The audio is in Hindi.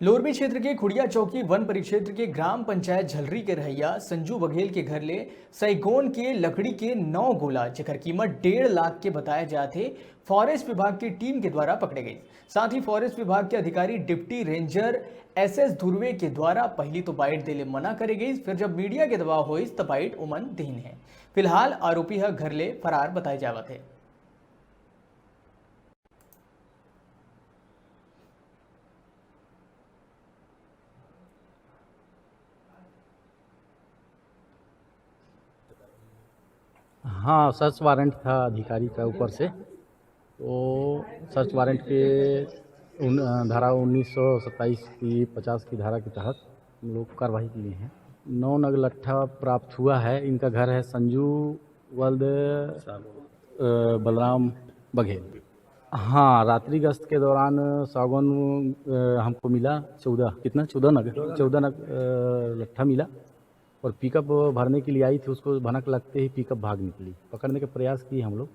लोरमी क्षेत्र के खुड़िया चौकी वन परिक्षेत्र के ग्राम पंचायत झलरी के रहैया संजू बघेल के घर ले सैगोन के लकड़ी के 9 गोला जेकर कीमत 1.5 लाख के बताए जाते फॉरेस्ट विभाग की टीम के द्वारा पकड़े गए। साथ ही फॉरेस्ट विभाग के अधिकारी डिप्टी रेंजर एस धुर्वे के द्वारा पहली तो बाइट देले मना करे गई, फिर जब मीडिया के दबाव हुई तो बाइट उमन दीन है। फिलहाल आरोपी घर ले फरार बताए जावत है। हाँ, सर्च वारंट था अधिकारी का ऊपर से। तो सर्च वारंट के धारा 1927 की 50 की धारा के तहत हम लोग कार्रवाई किए हैं। 9 नग लट्ठा प्राप्त हुआ है। इनका घर है संजू वल्द बलराम बघेल। हाँ, रात्रि गश्त के दौरान सागौन हमको मिला 14 नग लट्ठा मिला और पिकअप भरने के लिए आई थी। उसको भनक लगते ही पिकअप भाग निकली। पकड़ने का प्रयास किए हम लोग।